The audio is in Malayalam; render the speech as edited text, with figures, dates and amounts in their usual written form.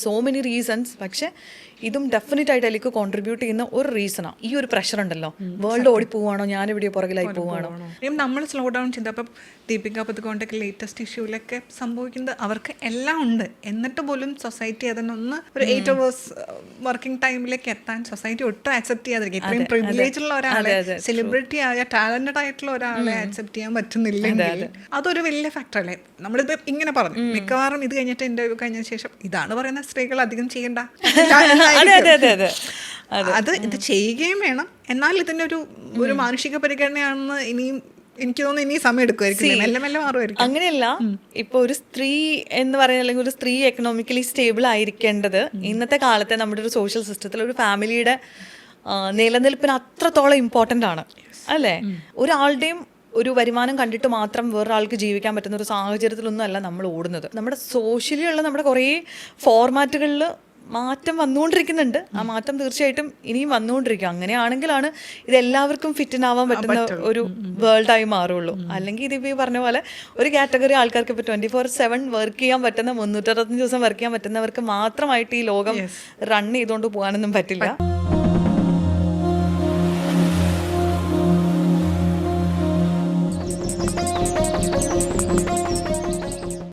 So many reasons. പക്ഷെ ഇതും ഡെഫിനറ്റ് ആയിട്ട് അതിലേക്ക് കോൺട്രിബ്യൂട്ട് ചെയ്യുന്ന ഒരു റീസണാണ്. ഈ ഒരു പ്രഷർ ഉണ്ടല്ലോ, വേൾഡ് ഓടിപ്പോവാണോ ഞാനിവിടെ പുറകിലായി പോവാണോ. നമ്മൾ സ്ലോ ഡൗൺ ചെയ്ത് അപ്പം ദീപിക പദുക്കോണ്ടൊക്കെ ലേറ്റസ്റ്റ് ഇഷ്യൂലൊക്കെ സംഭവിക്കുന്നത് അവർക്ക് എല്ലാം ഉണ്ട്, എന്നിട്ട് പോലും സൊസൈറ്റി അതിനൊന്ന് ഒരു 8 hours വർക്കിംഗ് ടൈമിലേക്ക് എത്താൻ സൊസൈറ്റി ഒട്ടും ആക്സെപ്റ്റ് ചെയ്യാതിരിക്കും. ഇത്രയും പ്രിവിലേജ് ഉള്ള ഒരാളെ, സെലിബ്രിറ്റി ആയ ടാലന്റഡ് ആയിട്ടുള്ള ഒരാളെ ആക്സെപ്റ്റ് ചെയ്യാൻ പറ്റുന്നില്ലെങ്കിൽ അതൊരു വലിയ ഫാക്ടർ അല്ലേ. നമ്മളിത് ഇങ്ങനെ പറഞ്ഞു, മിക്കവാറും ഇത് കഴിഞ്ഞിട്ട് ഇന്റർവ്യൂ കഴിഞ്ഞ ശേഷം ഇതാണ് പറയുന്ന സ്ത്രീകൾ അധികം ചെയ്യണ്ട, അത് ഇത് ചെയ്യുകയും വേണം. എന്നാൽ ഇതിന്റെ ഒരു മാനുഷിക പരിഗണനയാണെന്ന് ഇനിയും എനിക്ക് തോന്നുന്നു ഇനി സമയം എടുക്കുമായിരിക്കും, മെല്ലെ മെല്ലെ മാറുമായിരിക്കും. അങ്ങനെയല്ല, ഇപ്പൊ ഒരു സ്ത്രീ എന്ന് പറയുന്നത്, അല്ലെങ്കിൽ ഒരു സ്ത്രീ എക്കണോമിക്കലി സ്റ്റേബിൾ ആയിരിക്കേണ്ടത് ഇന്നത്തെ കാലത്തെ നമ്മുടെ ഒരു സോഷ്യൽ സിസ്റ്റത്തിൽ ഒരു ഫാമിലിയുടെ നിലനിൽപ്പിന് അത്രത്തോളം ഇമ്പോർട്ടൻ്റ് ആണ് അല്ലേ. ഒരാളുടെയും ഒരു വരുമാനം കണ്ടിട്ട് മാത്രം വേറൊരാൾക്ക് ജീവിക്കാൻ പറ്റുന്ന ഒരു സാഹചര്യത്തിലൊന്നും അല്ല നമ്മൾ ഓടുന്നത്. നമ്മുടെ സോഷ്യലി ഉള്ള നമ്മുടെ കുറേ ഫോർമാറ്റുകളിൽ മാറ്റം വന്നുകൊണ്ടിരിക്കുന്നുണ്ട്. ആ മാറ്റം തീർച്ചയായിട്ടും ഇനിയും വന്നുകൊണ്ടിരിക്കും. അങ്ങനെയാണെങ്കിലാണ് ഇത് എല്ലാവർക്കും ഫിറ്റിനാവാൻ പറ്റുന്ന ഒരു വേൾഡായി മാറുള്ളൂ. അല്ലെങ്കിൽ ഇതിപ്പോൾ ഈ പറഞ്ഞ പോലെ ഒരു കാറ്റഗറി ആൾക്കാർക്ക് ഇപ്പോൾ 24/7 വർക്ക് ചെയ്യാൻ പറ്റുന്ന, 365 ദിവസം വർക്ക് ചെയ്യാൻ പറ്റുന്നവർക്ക് മാത്രമായിട്ട് ഈ ലോകം റൺ ചെയ്തുകൊണ്ട് പോകാനൊന്നും പറ്റില്ല.